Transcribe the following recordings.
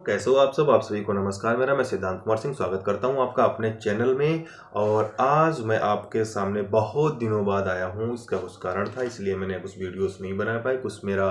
कैसे हो आप सब। आप सभी को नमस्कार। मैं सिद्धांत कुमार सिंह स्वागत करता हूं आपका अपने चैनल में। और आज मैं आपके सामने बहुत दिनों बाद आया हूं। इसका कुछ कारण था, इसलिए मैंने कुछ वीडियोस नहीं बना पाई। कुछ मेरा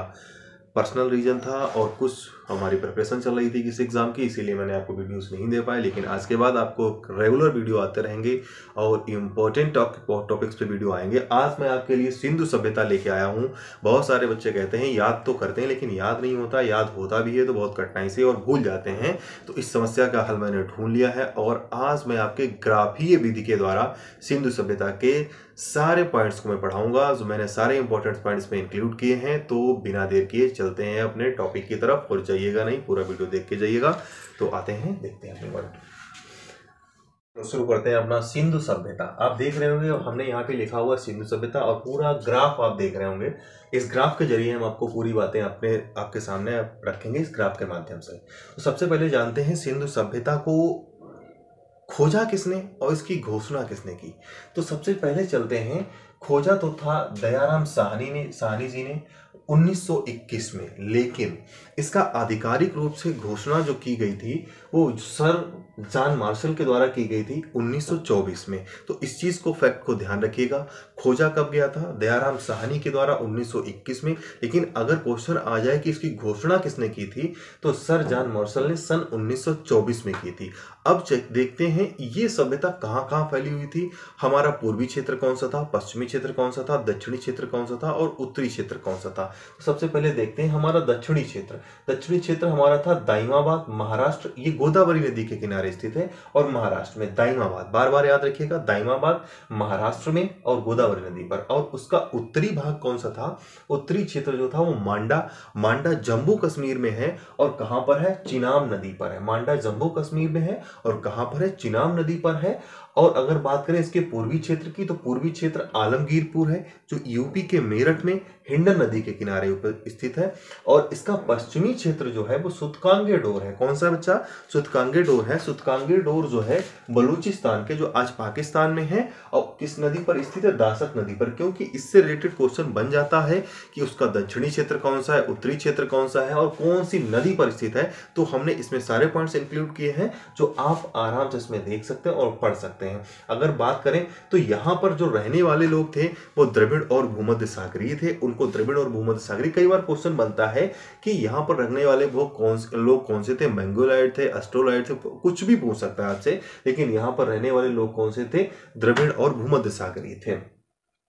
पर्सनल रीजन था और कुछ हमारी प्रिपरेशन चल रही थी किसी एग्जाम की, इसीलिए मैंने आपको वीडियोस नहीं दे पाए। लेकिन आज के बाद आपको रेगुलर वीडियो आते रहेंगे और इम्पोर्टेंट टॉपिक्स पे वीडियो आएंगे। आज मैं आपके लिए सिंधु सभ्यता लेके आया हूँ। बहुत सारे बच्चे कहते हैं याद तो करते हैं लेकिन याद नहीं होता, याद होता भी है तो बहुत कठिनाई से और भूल जाते हैं। तो इस समस्या का हल मैंने ढूंढ लिया है और आज मैं आपके ग्राफीय विधि के द्वारा सिंधु सभ्यता के सारे पॉइंट्स को मैं पढ़ाऊंगा, जो मैंने सारे इंपॉर्टेंट पॉइंट्स में इंक्लूड किए हैं। तो बिना देर किए चलते हैं अपने टॉपिक की तरफ और जाइएगा नहीं, पूरा वीडियो देख के जाइएगा। तो आते हैं, देखते हैं अपने पॉइंट। तो शुरू करते हैं अपना सिंधु सभ्यता। आप देख रहे होंगे हमने यहाँ पे लिखा हुआ सिंधु सभ्यता और पूरा ग्राफ आप देख रहे होंगे। इस ग्राफ के जरिए हम आपको पूरी बातें आपके सामने रखेंगे इस ग्राफ के माध्यम से। तो सबसे पहले जानते हैं सिंधु सभ्यता को खोजा किसने और इसकी घोषणा किसने की। तो सबसे पहले चलते हैं, खोजा तो था दयाराम साहनी जी ने 1921 में, लेकिन इसका आधिकारिक रूप से घोषणा जो की गई थी वो सर जॉन मार्शल के द्वारा की गई थी 1924 में। तो इस चीज को फैक्ट को ध्यान रखिएगा। खोजा कब गया था? दयाराम साहनी के द्वारा 1921 में। लेकिन अगर क्वेश्चन आ जाए कि इसकी घोषणा किसने की थी तो सर जॉन मार्शल ने सन 1924 में की थी। अब देखते हैं ये सभ्यता कहाँ कहाँ फैली हुई थी। हमारा पूर्वी क्षेत्र कौन सा था, पश्चिमी क्षेत्र कौन सा था, दक्षिणी क्षेत्र कौन सा था और उत्तरी क्षेत्र कौन सा था। तो सबसे पहले देखते हैं हमारा दक्षिणी क्षेत्र। दक्षिणी क्षेत्र हमारा था दाइमाबाद, महाराष्ट्र। ये गोदावरी नदी के किनारे स्थित है और महाराष्ट्र में दाइमाबाद, बार बार याद रखिएगा, दाइमाबाद महाराष्ट्र में और गोदावरी नदी पर। और उसका उत्तरी भाग कौन सा था? उत्तरी क्षेत्र जो था वो मांडा जम्मू कश्मीर में है और कहां पर है? चिनाब नदी पर है। मांडा जम्मू कश्मीर में है और कहां पर है? चिनाब नदी पर है। और अगर बात करें इसके पूर्वी क्षेत्र की तो पूर्वी क्षेत्र आलमगीरपुर है जो यूपी के मेरठ में हिंडन नदी के किनारे ऊपर स्थित है। और इसका पश्चिमी क्षेत्र जो है वो सुतकांगे डोर है। कौन सा बच्चा? सुतकांगे डोर है। सुतकांगे डोर जो है बलूचिस्तान के, जो आज पाकिस्तान में है, और किस नदी पर स्थित है? दासक नदी पर। क्योंकि इससे रिलेटेड क्वेश्चन बन जाता है कि उसका दक्षिणी क्षेत्र कौन सा है, उत्तरी क्षेत्र कौन सा है और कौन सी नदी पर स्थित है। तो हमने इसमें सारे पॉइंट्स इंक्लूड किए हैं जो आप आराम से इसमें देख सकते हैं और पढ़ सकते हैं। अगर बात करें तो यहाँ पर जो रहने वाले लोग थे वो द्रविड़ और भूमध्य सागरीय थे। उनको द्रविड़ और भूमध्य सागरीय, कई बार क्वेश्चन बनता है कि यहाँ पर रहने वाले वो लोग कौन से थे, मंगोलाइड थे, अस्ट्रोलाइड थे, कुछ भी पूछ सकता है आपसे। लेकिन यहाँ पर रहने वाले लोग कौन से थे? द्रविड़ और भूमध्य सागरीय थे।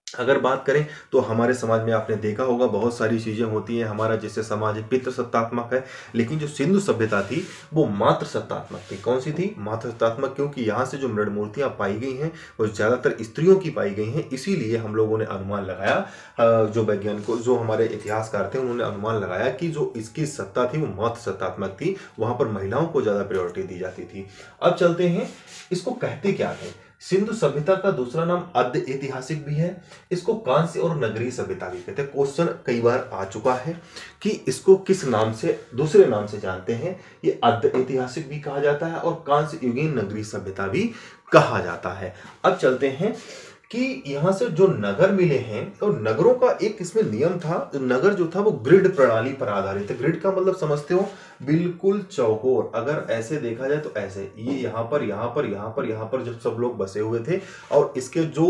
अगर बात करें तो हमारे समाज में आपने देखा होगा बहुत सारी चीजें होती हैं। हमारा जैसे समाज पितृसत्तात्मक है, लेकिन जो सिंधु सभ्यता थी वो मातृ सत्तात्मक थी। कौन सी थी? मातृ सत्तात्मक। क्योंकि यहाँ से जो मृण मूर्तियां पाई गई हैं वो ज्यादातर स्त्रियों की पाई गई हैं। इसीलिए हम लोगों ने अनुमान लगाया, जो वैज्ञानिकों, जो हमारे इतिहासकार थे, उन्होंने अनुमान लगाया कि जो इसकी सत्ता थी वो मातृ सत्तात्मक थी। वहां पर महिलाओं को ज्यादा प्रायोरिटी दी जाती थी। अब चलते हैं, इसको कहते क्या थे? सिंधु सभ्यता का दूसरा नाम अद्य ऐतिहासिक भी है। इसको कांस्य और नगरीय सभ्यता भी कहते हैं। क्वेश्चन कई बार आ चुका है कि इसको किस नाम से, दूसरे नाम से जानते हैं। ये अद्य ऐतिहासिक भी कहा जाता है और कांस्य युगीन नगरीय सभ्यता भी कहा जाता है। अब चलते हैं कि यहां से जो नगर मिले हैं तो नगरों का एक इसमें नियम था। नगर जो था वो ग्रिड प्रणाली पर आधारित है। ग्रिड का मतलब समझते हो? बिल्कुल चौकोर। अगर ऐसे देखा जाए तो ऐसे, ये यहाँ पर जब सब लोग बसे हुए थे और इसके जो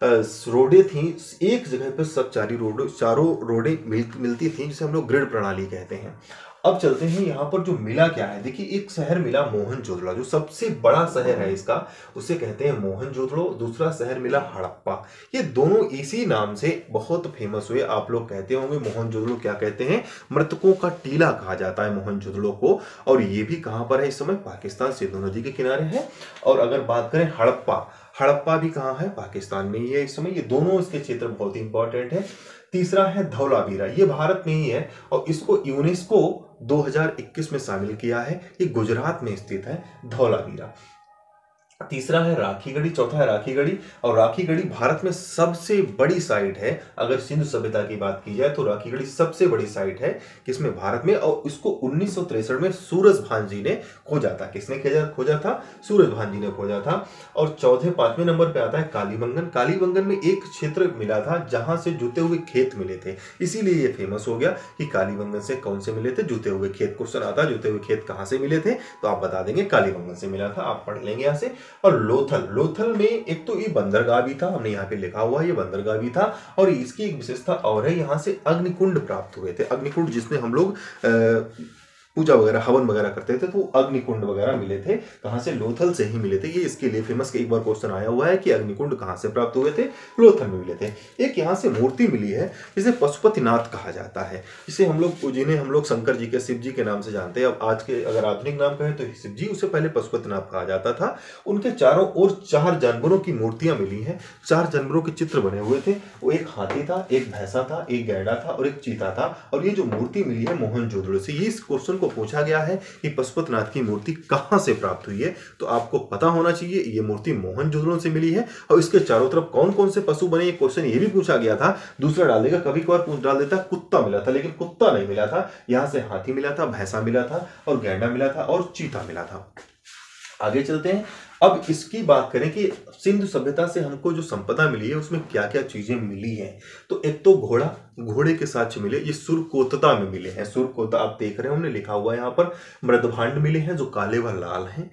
रोडें थी एक जगह पर सब चारों रोडें मिलती थी, जिसे हम लोग ग्रिड प्रणाली कहते हैं। अब चलते हैं यहाँ पर जो मिला क्या है। देखिए एक शहर मिला मोहनजोदड़ो, जो सबसे बड़ा शहर है इसका, उसे कहते हैं मोहनजोदड़ो। दूसरा शहर मिला हड़प्पा। ये दोनों इसी नाम से बहुत फेमस हुए। आप लोग कहते होंगे मोहनजोदड़ो क्या कहते हैं? मृतकों का टीला कहा जाता है मोहनजोदड़ो को। और ये भी कहां पर है इस समय? पाकिस्तान, सिंधु नदी के किनारे है। और अगर बात करें हड़प्पा भी कहां है? पाकिस्तान में ही है इस समय। ये दोनों इसके क्षेत्र बहुत ही इंपॉर्टेंट है। तीसरा है धौलावीरा, ये भारत में ही है और इसको यूनेस्को 2021 में शामिल किया है। ये गुजरात में स्थित है धौलावीरा। तीसरा है राखीगढ़ी, चौथा है राखीगढ़ी। और राखीगढ़ी भारत में सबसे बड़ी साइट है। अगर सिंधु सभ्यता की बात की जाए तो राखीगढ़ी सबसे बड़ी साइट है किसमें, भारत में। और इसको 1963 में सूरजभान जी ने खोजा था। किसने खोजा था? सूरजभान जी ने खोजा था। और पांचवें नंबर पे आता है कालीबंगन। कालीबंगन में एक क्षेत्र मिला था जहां से जुते हुए खेत मिले थे, इसीलिए ये फेमस हो गया कि कालीबंगन से कौन से मिले थे? जुते हुए खेत। क्वेश्चन आता है जुते हुए खेत कहां से मिले थे, तो आप बता देंगे कालीबंगन से मिला था, आप पढ़ लेंगे यहां से। और लोथल में एक तो ये बंदरगाह भी था, हमने यहाँ पे लिखा हुआ है ये बंदरगाह भी था। और इसकी एक विशेषता और है, यहाँ से अग्निकुंड प्राप्त हुए थे। अग्निकुंड जिसने हम लोग पूजा वगैरह हवन वगैरह करते थे, तो अग्निकुंड वगैरह मिले थे। कहां से? लोथल से ही मिले थे। ये इसके लिए फेमस, एक बार क्वेश्चन आया हुआ है कि अग्निकुंड कहां से प्राप्त हुए थे? लोथल में मिले थे। एक यहाँ से मूर्ति मिली है जिसे पशुपतिनाथ कहा जाता है। इसे हम लोग, जिन्हें हम लोग शंकर जी के, शिव जी के नाम से जानते हैं। अब आज के अगर आधुनिक नाम कहें तो शिव जी, उसे पहले पशुपतिनाथ कहा जाता था। उनके चारों ओर 4 जानवरों की मूर्तियां मिली हैं। 4 जानवरों के चित्र बने हुए थे। वो एक हाथी था, एक भैंसा था, एक गैंडा था और एक चीता था। और ये जो मूर्ति मिली है मोहनजोदड़ो से। इस क्वेश्चन को पूछा गया है कि पशुपतिनाथ की मूर्ति कहां से प्राप्त हुई है, तो आपको पता होना चाहिए ये मूर्ति मोहनजोदड़ो से मिली है। और इसके चारों तरफ कौन कौन से पशु बने, ये क्वेश्चन ये भी पूछा गया था। दूसरा डाल देगा, कभी कभार पूछ डाल देता कुत्ता मिला था, लेकिन कुत्ता नहीं मिला था। यहां से हाथी मिला था, भैंसा मिला था और गैंडा मिला था और चीता मिला था। आगे चलते हैं। अब इसकी बात करें कि सिंधु सभ्यता से हमको जो संपदा मिली है उसमें क्या क्या चीजें मिली हैं। तो एक तो घोड़े के साक्ष्य मिले, ये सुरकोतता में मिले हैं। सुरकोता आप देख रहे हैं, हमने लिखा हुआ है यहाँ पर। मृदभांड मिले हैं जो काले व लाल हैं।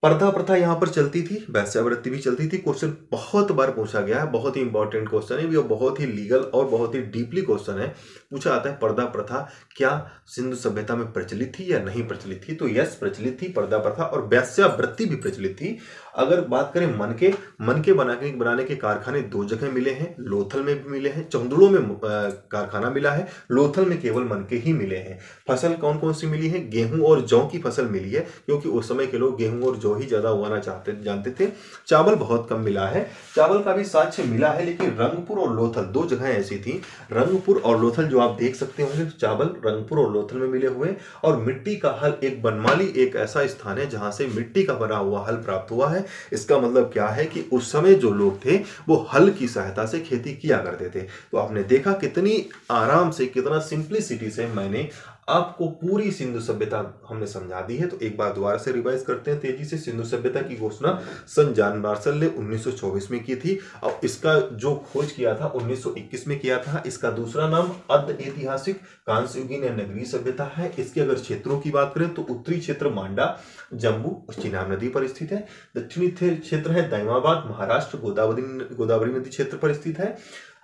पर्दा प्रथा यहाँ पर चलती थी, वैश्यावृत्ति भी चलती थी। क्वेश्चन बहुत बार पूछा गया है, बहुत ही इंपॉर्टेंट क्वेश्चन है ये, बहुत ही लीगल और बहुत ही डीपली क्वेश्चन है। पूछा आता है पर्दा प्रथा क्या सिंधु सभ्यता में प्रचलित थी या नहीं प्रचलित थी? तो यस, प्रचलित थी पर्दा प्रथा, और वैश्यावृत्ति भी प्रचलित थी। अगर बात करें मन के बनाने के कारखाने 2 जगह मिले हैं, लोथल में भी मिले हैं, चंदुड़ो में कारखाना मिला है, लोथल में केवल मन के ही मिले हैं। फसल कौन कौन सी मिली है? गेहूं और जौ की फसल मिली है, क्योंकि उस समय के लोग गेहूं और जौ ही ज्यादा उगाना जानते थे। चावल बहुत कम मिला है, चावल का भी साक्ष्य मिला है, लेकिन रंगपुर और लोथल 2 जगह ऐसी थी। रंगपुर और लोथल जो आप देख सकते होंगे, चावल रंगपुर और लोथल में मिले हुए। और मिट्टी का हल, एक बनमाली एक ऐसा स्थान है जहां से मिट्टी का बना हुआ हल प्राप्त हुआ है। इसका मतलब क्या है कि उस समय जो लोग थे वो हल की सहायता से खेती किया करते थे। तो आपने देखा कितनी आराम से, कितना सिंप्लिसिटी से मैंने आपको पूरी सिंधु सभ्यता हमने समझा दी है। तो एक बार दोबारा से रिवाइज करते हैं तेजी से। सिंधु सभ्यता की घोषणा सन जॉन मार्शल ने 1924 में की थी, और इसका जो खोज किया था 1921 में किया था। इसका दूसरा नाम अर्ध ऐतिहासिक कांस्ययुगीन या नगरीय सभ्यता है। इसके अगर क्षेत्रों की बात करें तो उत्तरी क्षेत्र मांडा जम्मू चिनाब नदी पर स्थित है। दक्षिणी क्षेत्र है दैमाबाद महाराष्ट्र गोदावरी नदी क्षेत्र पर स्थित है।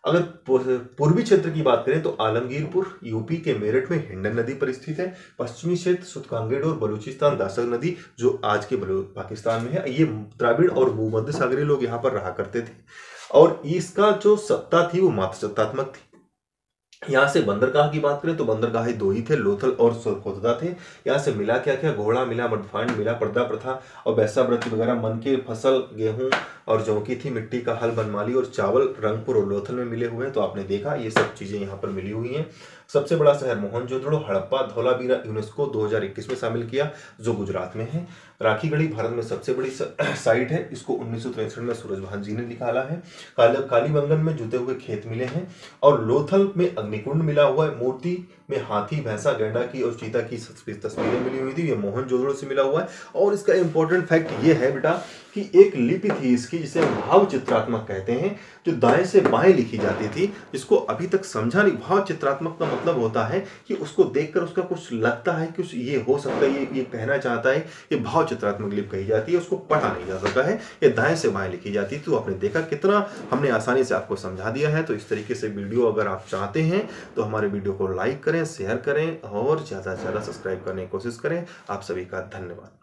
अगर पूर्वी क्षेत्र की बात करें तो आलमगीरपुर यूपी के मेरठ में हिंडन नदी पर स्थित है। पश्चिमी क्षेत्र सुतकांगेड़ और बलूचिस्तान दासक नदी जो आज के पाकिस्तान में है। ये द्राविड़ और भूमध्य सागरीय लोग यहाँ पर रहा करते थे, और इसका जो सत्ता थी वो मात्र सत्तात्मक थी। यहाँ से बंदरगाह की बात करें तो बंदरगाह 2 ही थे, लोथल और सुरकोतता थे। यहाँ से मिला क्या क्या? घोड़ा मिला, मृदभांड मिला, पर्दा प्रथा और वैश्यावृत्ति वगैरह। मन की फसल गेहूं और जौ की थी, मिट्टी का हल बनमाली और चावल रंगपुर और लोथल में मिले हुए हैं। तो आपने देखा ये सब चीजें यहाँ पर मिली हुई हैं। सबसे बड़ा शहर मोहनजोदड़ो, हड़प्पा, धौलावीरा यूनेस्को 2021 में शामिल किया, जो गुजरात में है। राखीगढ़ी भारत में सबसे बड़ी साइट है, इसको 1963 में सूरजभान जी ने निकाला है। कालीबंगन में जुते हुए खेत मिले हैं, और लोथल में अग्निकुंड मिला हुआ है। मूर्ति में हाथी, भैंसा, गैंडा की और चीता की तस्वीरें मिली हुई थी, ये मोहनजोदड़ो से मिला हुआ है। और इसका इंपॉर्टेंट फैक्ट ये है बेटा कि एक लिपि थी इसकी जिसे भाव चित्रात्मक कहते हैं, जो दाएं से बाएं लिखी जाती थी, जिसको अभी तक समझा नहीं। भाव चित्रात्मक का मतलब होता है कि उसको देखकर उसका कुछ लगता है कि ये हो सकता है, ये कहना चाहता है, ये भाव चित्रात्मक लिपि कही जाती है। उसको पढ़ा नहीं जा सकता है, ये दाएं से बाएं लिखी जाती है। तो आपने देखा कितना हमने आसानी से आपको समझा दिया है। तो इस तरीके से वीडियो अगर आप चाहते हैं तो हमारे वीडियो को लाइक करें, शेयर करें और ज़्यादा से ज़्यादा सब्सक्राइब करने की कोशिश करें। आप सभी का धन्यवाद।